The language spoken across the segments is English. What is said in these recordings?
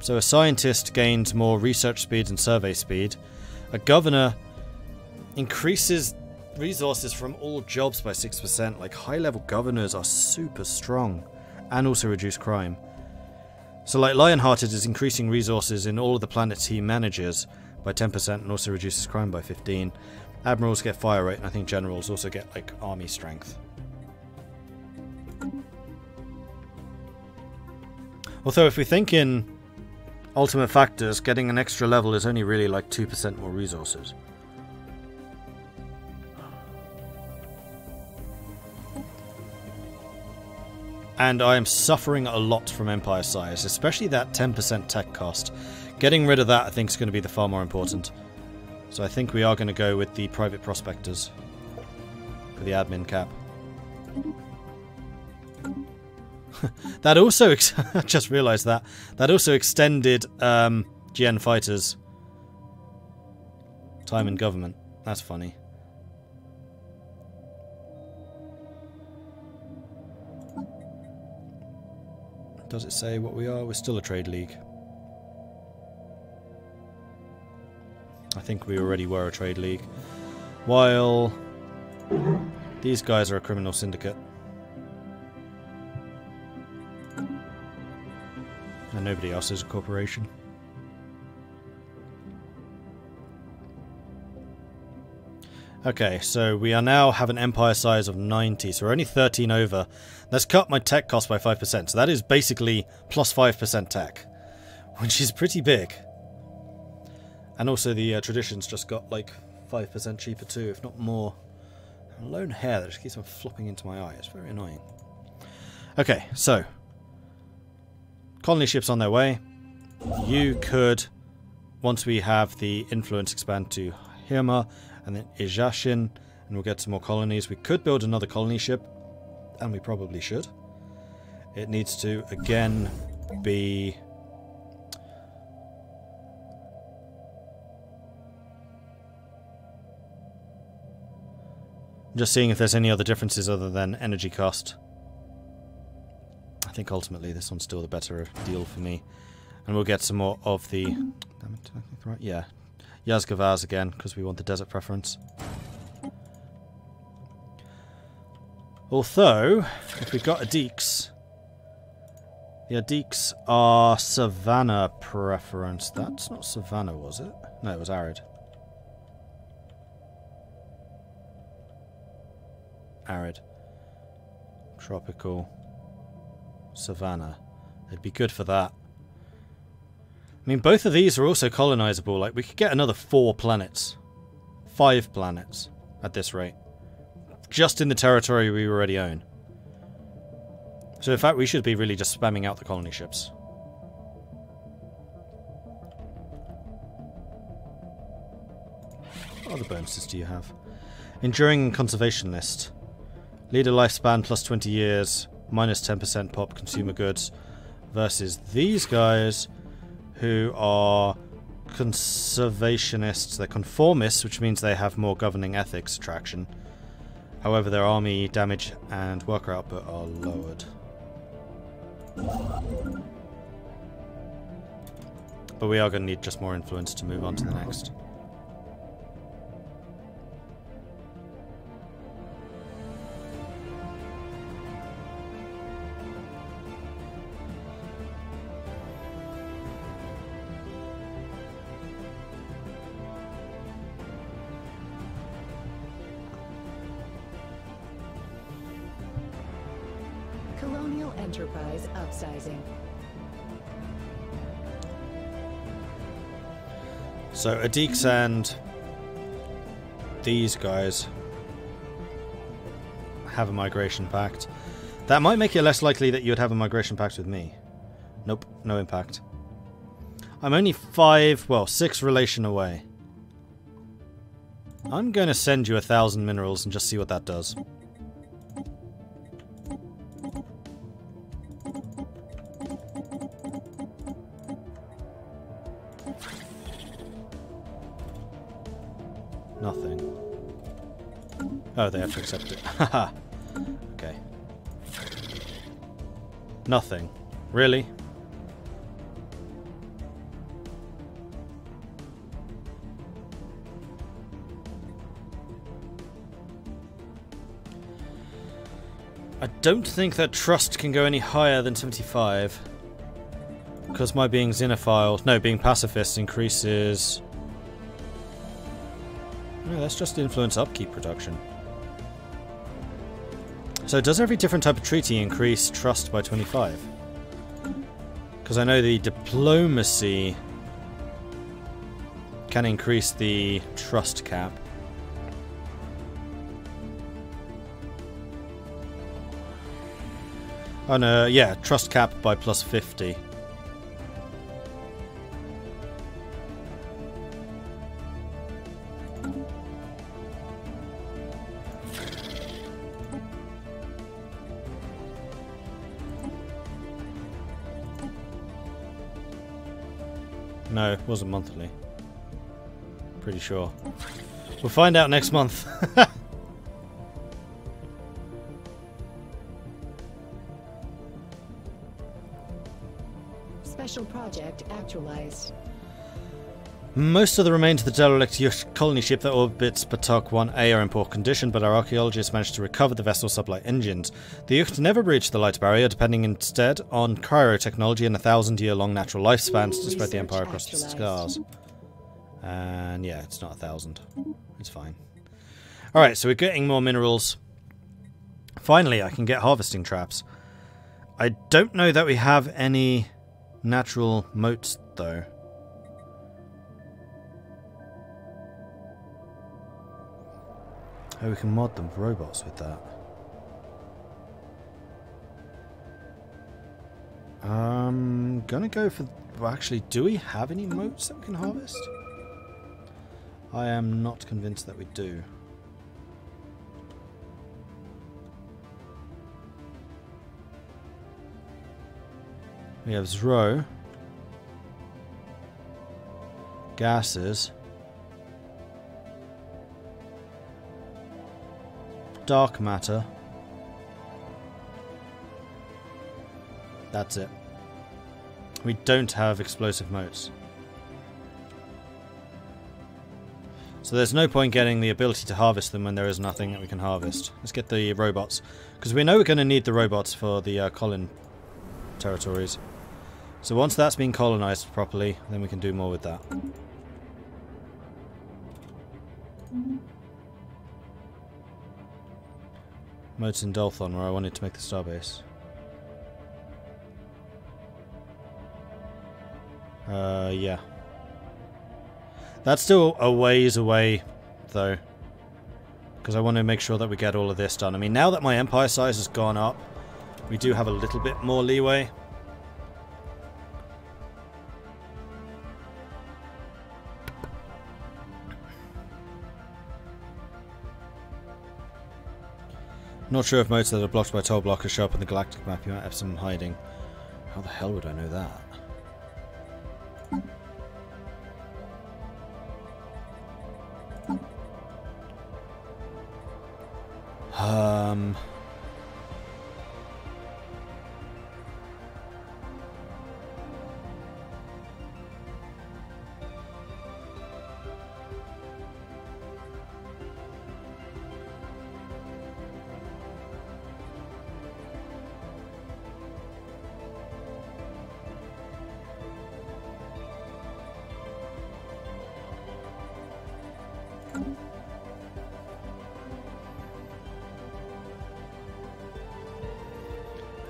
So a scientist gains more research speed and survey speed. A governor increases resources from all jobs by 6%. Like, high-level governors are super strong. And also reduce crime. So like Lionhearted is increasing resources in all of the planets he manages by 10% and also reduces crime by 15%. Admirals get fire rate, and I think generals also get like army strength. Although if we think in ultimate factors, getting an extra level is only really like 2% more resources. And I am suffering a lot from Empire size, especially that 10% tech cost. Getting rid of that I think is going to be the far more important. So I think we are going to go with the private prospectors for the admin cap. That also, I just realised that also extended GN fighters time in government. That's funny. Does it say what we are? We're still a trade league. I think we already were a trade league. While these guys are a criminal syndicate. And nobody else is a corporation. Okay, so we are now have an empire size of 90, so we're only 13 over. Let's cut my tech cost by 5%, so that is basically plus 5% tech, which is pretty big. And also the traditions just got like 5% cheaper too, if not more. Lone hair that just keeps on flopping into my eye, it's very annoying. Okay, so colony ships on their way. You could, once we have the influence, expand to Hirma and then Ijashin, and we'll get some more colonies. We could build another colony ship, and we probably should. It needs to, again, be... just seeing if there's any other differences other than energy cost. I think ultimately this one's still the better deal for me. And we'll get some more of the... damn it, did I think right? Yeah. Yazgavaz again, because we want the desert preference. Although, if we got Adiks, the Adiks are Savannah preference. That's not Savannah, was it? No, it was Arid. Arid. Tropical. Savannah. They'd be good for that. I mean, both of these are also colonizable. Like, we could get another 4 planets. 5 planets at this rate. Just in the territory we already own. So, in fact, we should be really just spamming out the colony ships. What other bonuses do you have? Enduring and conservation list. Leader lifespan plus 20 years, minus 10% pop consumer goods. Versus these guys, who are conservationists. They're conformists, which means they have more governing ethics attraction. However, their army damage and worker output are lowered. But we are going to need just more influence to move on to the next. Enterprise upsizing. So Adiks and these guys have a migration pact. That might make it less likely that you would have a migration pact with me. Nope, no impact. I'm only 6 relation away. I'm going to send you 1,000 minerals and just see what that does. Nothing. Oh, they have to accept it. Haha. Okay. Nothing. Really? I don't think that trust can go any higher than 75. Because my being xenophile, no, being pacifist increases... No, that's just influence upkeep production. So does every different type of treaty increase trust by 25? Because I know the diplomacy can increase the trust cap. Oh no, yeah, trust cap by plus 50. No, it wasn't monthly. Pretty sure. We'll find out next month. Special project actualized. Most of the remains of the derelict colony ship that orbits Batok 1A are in poor condition, but our archaeologists managed to recover the vessel's sublight engines. The Yucht never breached the light barrier, depending instead on cryo technology and 1,000-year-long natural lifespans to spread the Empire across the stars. And yeah, it's not 1,000. It's fine. Alright, so we're getting more minerals. Finally, I can get harvesting traps. I don't know that we have any natural moats, though. Oh, we can mod the robots with that. Gonna go for... Well, actually, do we have any moats that we can harvest? I am not convinced that we do. We have Zro. Gases. Dark matter. That's it. We don't have explosive motes. So there's no point getting the ability to harvest them when there is nothing that we can harvest. Let's get the robots. Because we know we're going to need the robots for the colon territories. So once that's been colonized properly, then we can do more with that. Moats in Dolthon, where I wanted to make the starbase. Yeah. That's still a ways away, though. Because I want to make sure that we get all of this done. I mean, now that my empire size has gone up, we do have a little bit more leeway. Not sure if modes that are blocked by toll blockers show up in the galactic map. You might have some hiding. How the hell would I know that?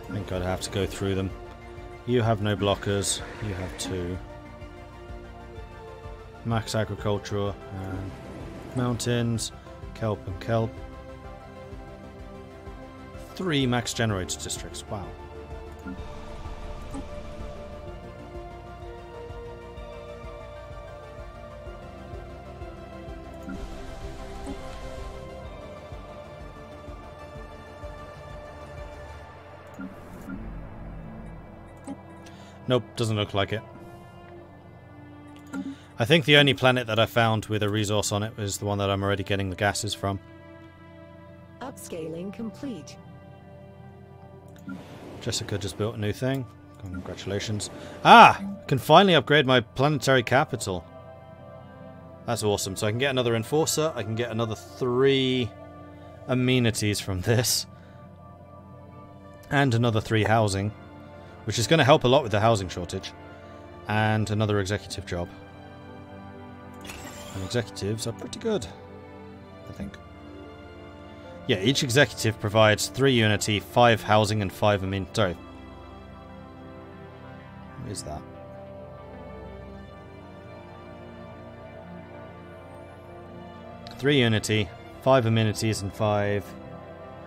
I think I'd have to go through them. You have no blockers. You have 2. Max agriculture and mountains, kelp and kelp. 3 max generator districts. Wow. Nope, doesn't look like it. I think the only planet that I found with a resource on it is the one that I'm already getting the gases from. Upscaling complete. Jessica just built a new thing. Congratulations. Ah! Can finally upgrade my planetary capital. That's awesome. So I can get another enforcer. I can get another 3 amenities from this. And another 3 housing, which is going to help a lot with the housing shortage. And another executive job. And executives are pretty good, I think. Yeah, each executive provides 3 unity, 5 housing, and 5 sorry. What is that? Three unity, 5 amenities, and 5...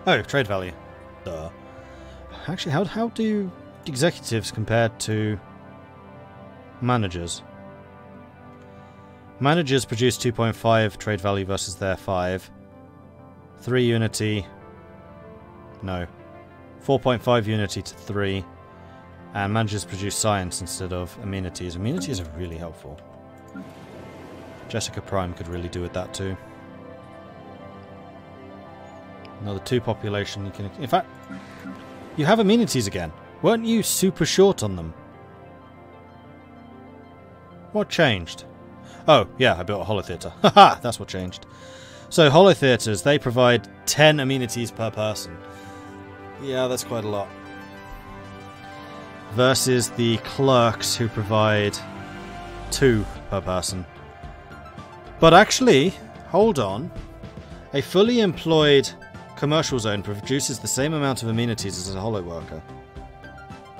Oh, trade value. Duh. Actually, how do executives compare to managers? Managers produce 2.5 trade value versus their 5. 3 unity... No. 4.5 unity to 3. And managers produce science instead of amenities. Amenities are really helpful. Jessica Prime could really do with that too. Another 2 population. You can, in fact, you have amenities again. Weren't you super short on them? What changed? Oh, yeah, I built a holotheater. Haha, that's what changed. So, holotheaters, they provide 10 amenities per person. Yeah, that's quite a lot. Versus the clerks who provide 2 per person. But actually, hold on. A fully employed commercial zone produces the same amount of amenities as a holo worker.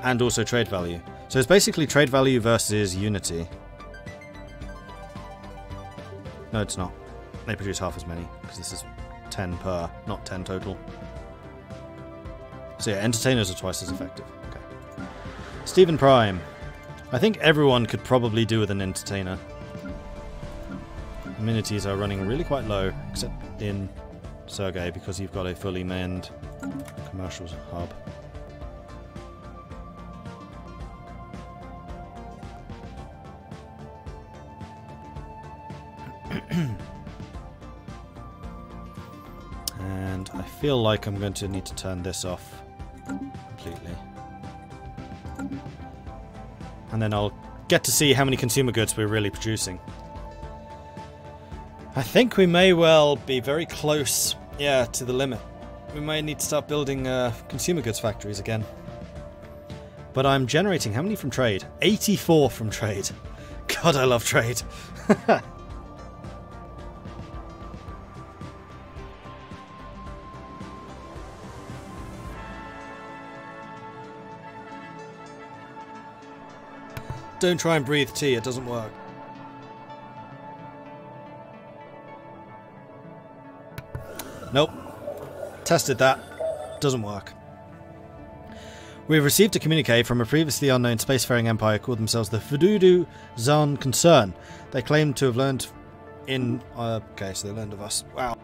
And also trade value. So it's basically trade value versus unity. No, it's not. They produce half as many, because this is 10 per, not 10 total. So yeah, entertainers are twice as effective. Okay. Stephen Prime. I think everyone could probably do with an entertainer. Amenities are running really quite low, except in Sergei, because you've got a fully manned commercial hub. And I feel like I'm going to need to turn this off completely. And then I'll get to see how many consumer goods we're really producing. I think we may well be very close, yeah, to the limit. We may need to start building consumer goods factories again. But I'm generating how many from trade? 84 from trade. God, I love trade. Don't try and breathe tea, it doesn't work. Nope. Tested that. Doesn't work. We've received a communique from a previously unknown spacefaring empire called themselves the Fududu Zan Concern. They claim to have learned in... okay, so they learned of us. Wow.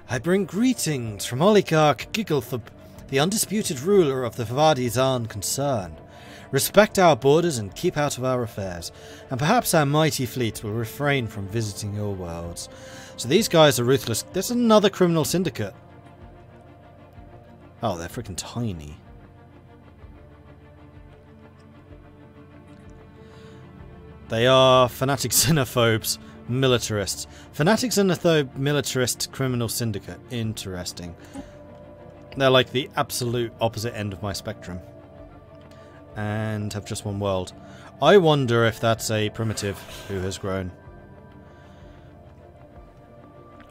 I bring greetings from Oligarch Gigglethub, the undisputed ruler of the Vavadi Zan Concern. Respect our borders and keep out of our affairs, and perhaps our mighty fleet will refrain from visiting your worlds. So these guys are ruthless. There's another criminal syndicate. Oh, they're freaking tiny. They are fanatic xenophobes. Militarists. Fanatic xenophobe militarist criminal syndicate. Interesting. They're like the absolute opposite end of my spectrum. And have just one world. I wonder if that's a primitive who has grown.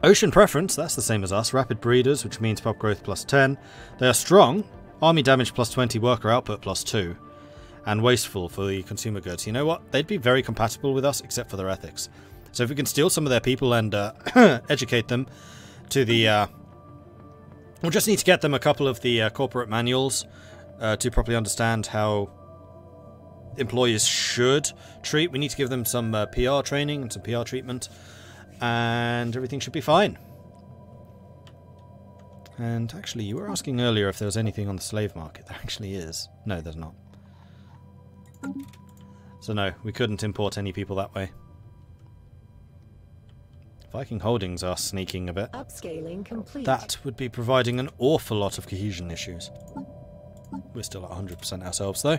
Ocean preference, that's the same as us. Rapid breeders, which means pop growth plus 10. They are strong. Army damage plus 20, worker output plus 2. And wasteful for the consumer goods. You know what? They'd be very compatible with us, except for their ethics. So if we can steal some of their people and educate them to the... we'll just need to get them a couple of the corporate manuals to properly understand how employers should treat. We need to give them some PR training and some PR treatment. And everything should be fine. And actually, you were asking earlier if there was anything on the slave market. There actually is. No, there's not. So no, we couldn't import any people that way. Viking holdings are sneaking a bit. Upscaling complete. That would be providing an awful lot of cohesion issues. We're still at 100% ourselves, though.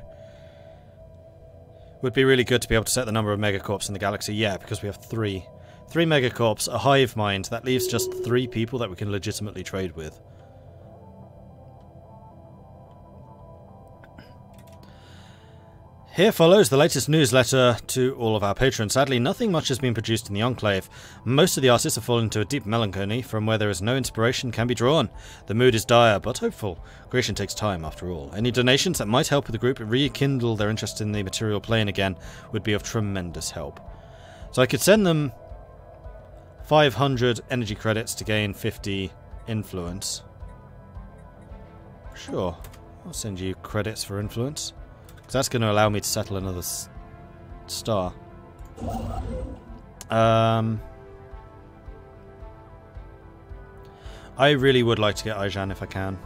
Would be really good to be able to set the number of MegaCorps in the galaxy. Yeah, because we have 3. 3 MegaCorps, a hive mind. That leaves just 3 people that we can legitimately trade with. Here follows the latest newsletter to all of our patrons. Sadly, nothing much has been produced in the Enclave. Most of the artists have fallen into a deep melancholy from where there is no inspiration can be drawn. The mood is dire, but hopeful. Creation takes time, after all. Any donations that might help the group rekindle their interest in the material plane again would be of tremendous help. So I could send them 500 energy credits to gain 50 influence. Sure, I'll send you credits for influence. Because that's going to allow me to settle another star. I really would like to get Aijan if I can.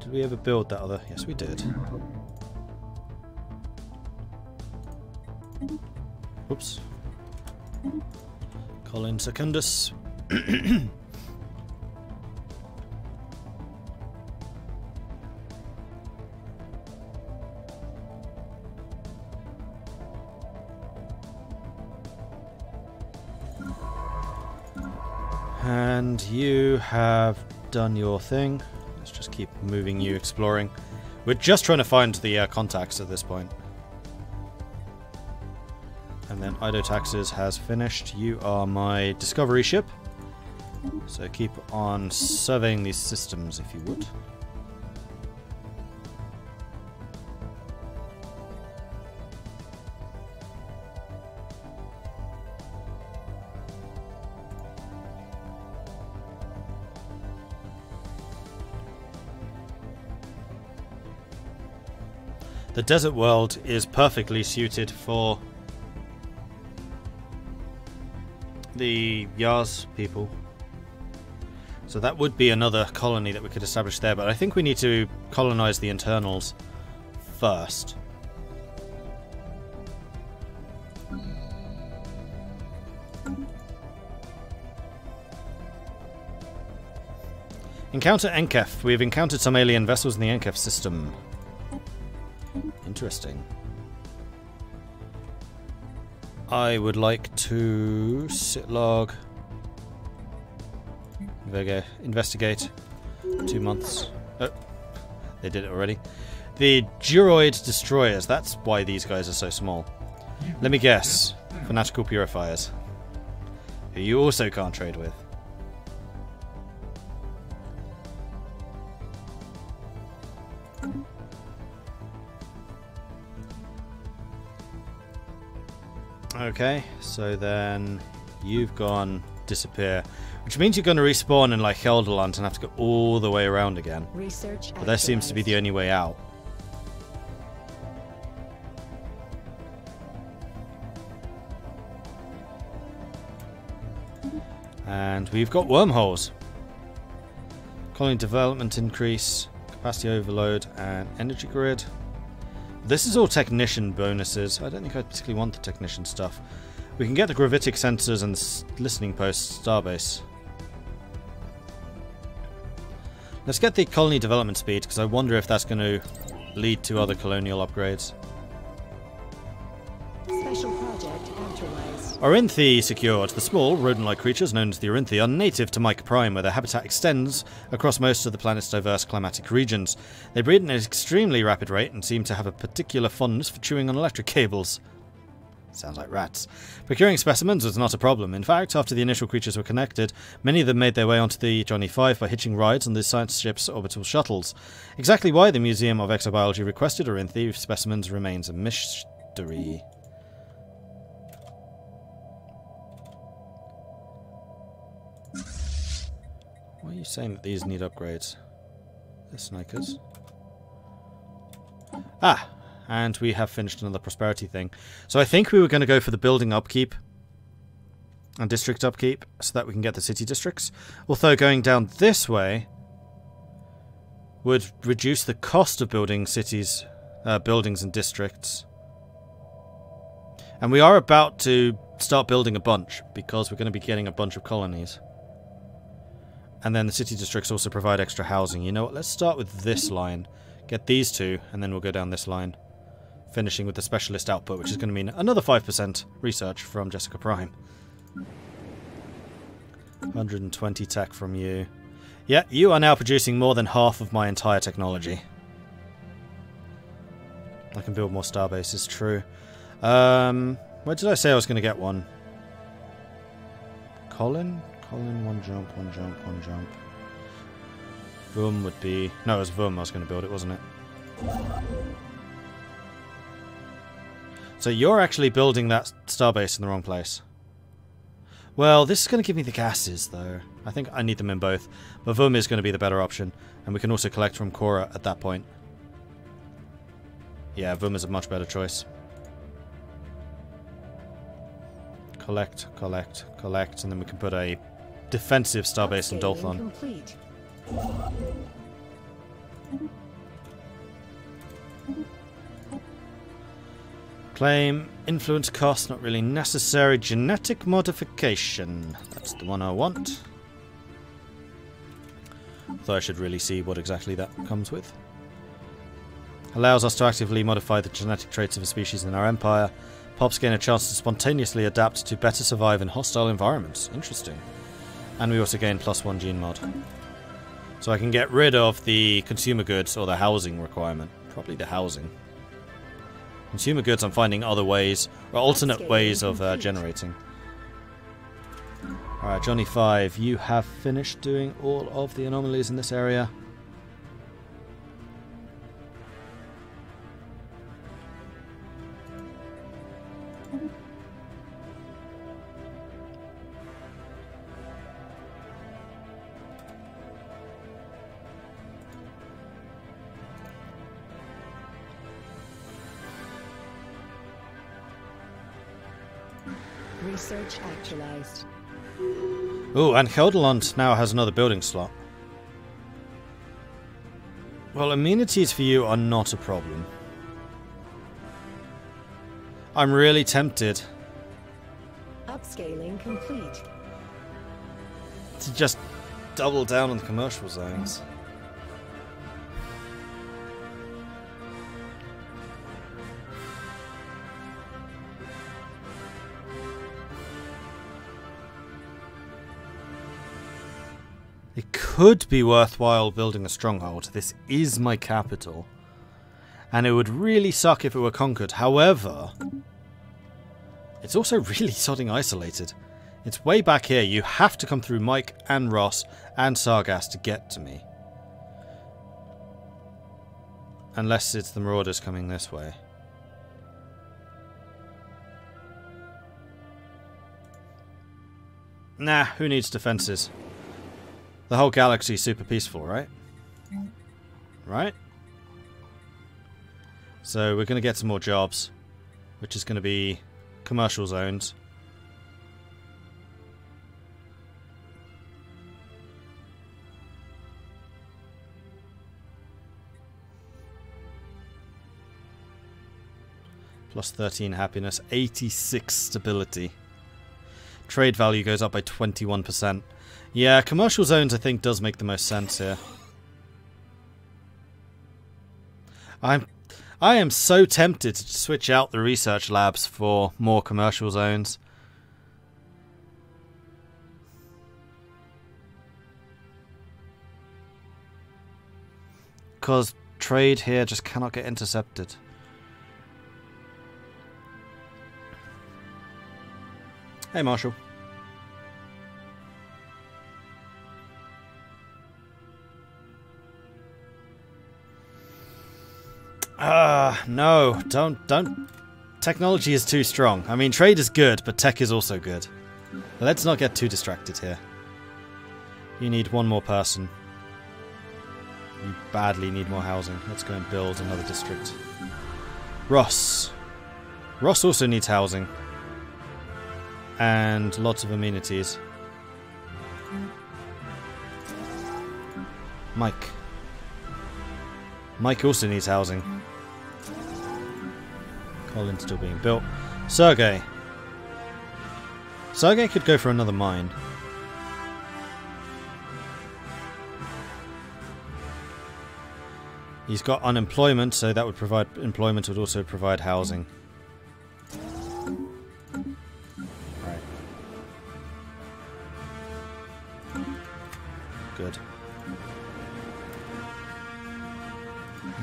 Did we ever build that other? Yes, we did. Oops. Colin Secundus. And you have done your thing. Let's just keep moving you exploring. We're just trying to find the contacts at this point. And then Ido Taxes has finished. You are my discovery ship. So keep on surveying these systems if you would. The desert world is perfectly suited for the Yars people. So that would be another colony that we could establish there, but I think we need to colonize the internals first. Encounter Enkef. We have encountered some alien vessels in the Enkef system. Interesting. I would like to sit log, investigate. 2 months. Oh, they did it already. The Duroid destroyers. That's why these guys are so small. Let me guess. Fanatical purifiers, who you also can't trade with. Okay, so then you've gone disappear, which means you're going to respawn in like Helderland and have to go all the way around again. Research but that seems to be the only way out. And we've got wormholes. Colony development increase, capacity overload, and energy grid. This is all technician bonuses. I don't think I particularly want the technician stuff. We can get the gravitic sensors and the listening post starbase. Let's get the colony development speed, because I wonder if that's going to lead to other colonial upgrades. Special project actualized. Orinthi secured. The small, rodent-like creatures known as the Orinthi are native to Mike Prime, where their habitat extends across most of the planet's diverse climatic regions. They breed at an extremely rapid rate and seem to have a particular fondness for chewing on electric cables. Sounds like rats. Procuring specimens was not a problem. In fact, after the initial creatures were connected, many of them made their way onto the Johnny 5 by hitching rides on the science ship's orbital shuttles. Exactly why the Museum of Exobiology requested Orinthi specimens remains a mystery. Why are you saying that these need upgrades? They're snipers. Ah! And we have finished another prosperity thing. So I think we were going to go for the building upkeep and district upkeep so that we can get the city districts. Although going down this way would reduce the cost of building cities, buildings and districts. And we are about to start building a bunch, because we're going to be getting a bunch of colonies. And then the city districts also provide extra housing. You know what, let's start with this line. Get these two, and then we'll go down this line. Finishing with the specialist output, which is going to mean another 5% research from Jessica Prime. 120 tech from you. Yeah, you are now producing more than half of my entire technology. I can build more starbases, true. Where did I say I was going to get one? Colin? Colin, one jump, one jump, one jump. Vum would be... No, it was Vum I was going to build it, wasn't it? So you're actually building that starbase in the wrong place. Well, this is going to give me the gases, though. I think I need them in both. But Vum is going to be the better option. And we can also collect from Cora at that point. Yeah, Vum is a much better choice. Collect, collect, collect, and then we can put a defensive starbase in Dolthon. Complete. Claim, influence cost, not really necessary. Genetic modification. That's the one I want. Though I should really see what exactly that comes with. Allows us to actively modify the genetic traits of a species in our empire. Pops gain a chance to spontaneously adapt to better survive in hostile environments. Interesting. And we also gain +1 gene mod. So I can get rid of the consumer goods or the housing requirement. Probably the housing. Consumer goods, I'm finding other ways, or alternate ways of generating. Alright, Johnny 5, you have finished doing all of the anomalies in this area. Research actualized. Oh, and Heldeland now has another building slot. Well, amenities for you are not a problem. I'm really tempted Upscaling complete. to just double down on the commercial zones. It could be worthwhile building a stronghold. This is my capital. And it would really suck if it were conquered. However, it's also really sodding isolated. It's way back here. You have to come through Mike and Ross and Sargas to get to me. Unless it's the Marauders coming this way. Nah, who needs defenses? The whole galaxy's super peaceful, right? Right? So we're going to get some more jobs, which is going to be commercial zones. +13 happiness, 86 stability. Trade value goes up by 21%. Yeah, commercial zones I think does make the most sense here. I am so tempted to switch out the research labs for more commercial zones. Because trade here just cannot get intercepted. Hey, Marshall. No, don't. Technology is too strong. I mean, trade is good, but tech is also good. Let's not get too distracted here. You need one more person. You badly need more housing. Let's go and build another district. Ross. Ross also needs housing. And lots of amenities. Mike. Mike also needs housing. Colin's still being built. Sergei. Sergei could go for another mine. He's got unemployment, so that would provide employment, would also provide housing. Right. Good.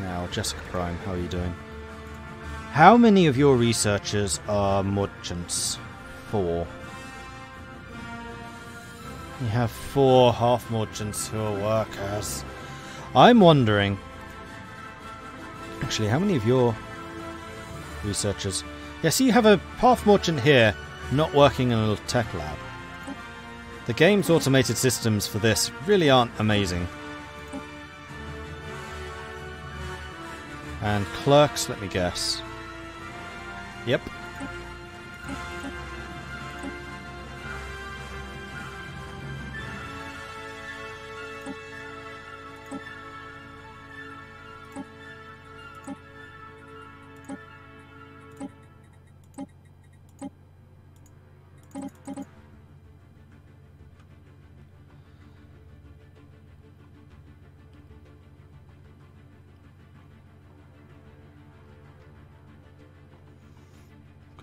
Now, Jessica Prime, how are you doing? How many of your researchers are merchants? 4. You have 4 half merchants who are workers. I'm wondering... Actually, how many of your researchers... Yeah, see, you have a half merchant here, not working in a little tech lab. The game's automated systems for this really aren't amazing. And clerks, let me guess. Yep.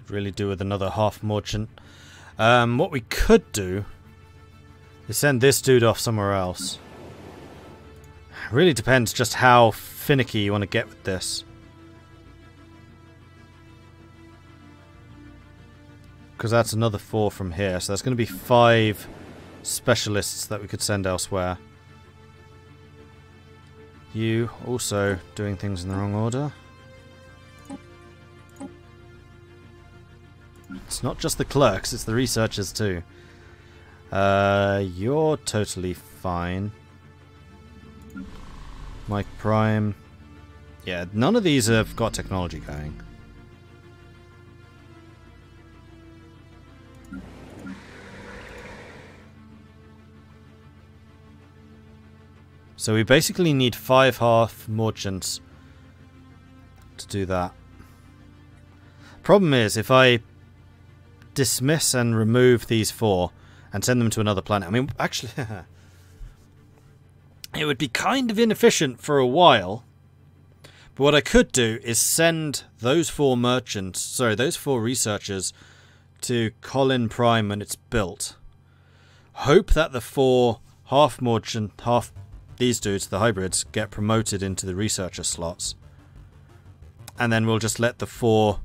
Really do with another half merchant. What we could do is send this dude off somewhere else. Really depends just how finicky you want to get with this. Because that's another 4 from here, so that's going to be 5 specialists that we could send elsewhere. You also doing things in the wrong order. It's not just the clerks, it's the researchers too. You're totally fine. Mike Prime. Yeah, none of these have got technology going. So we basically need 5 half merchants to do that. Problem is, if I dismiss and remove these 4 and send them to another planet. I mean, actually, it would be kind of inefficient for a while. But what I could do is send those 4 merchants, sorry, those 4 researchers to Colin Prime when it's built. Hope that the 4 half merchant, half these dudes, the hybrids, get promoted into the researcher slots. And then we'll just let the 4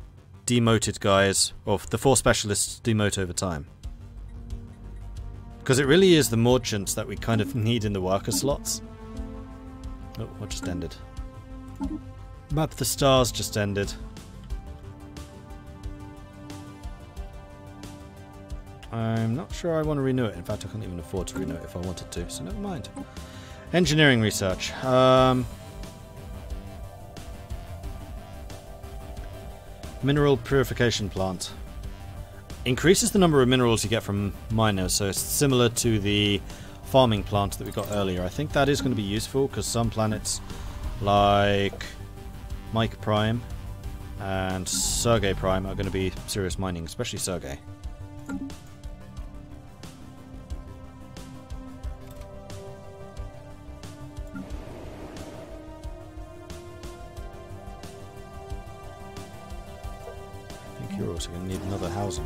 demoted guys, or the 4 specialists, demote over time. Because it really is the merchants that we kind of need in the worker slots. Oh, what just ended? Map the Stars just ended. I'm not sure I want to renew it. In fact, I can't even afford to renew it if I wanted to, so never mind. Engineering research. Mineral purification plant. Increases the number of minerals you get from miners, so it's similar to the farming plant that we got earlier. I think that is going to be useful because some planets like Mike Prime and Sergei Prime are going to be serious mining, especially Sergei. You're also going to need another housing.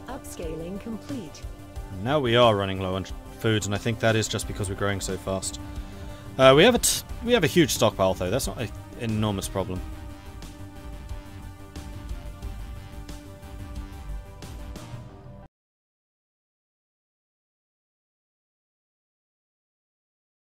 Upscaling complete. Now we are running low on food, and I think that is just because we're growing so fast. We have a huge stockpile, though. That's not an enormous problem.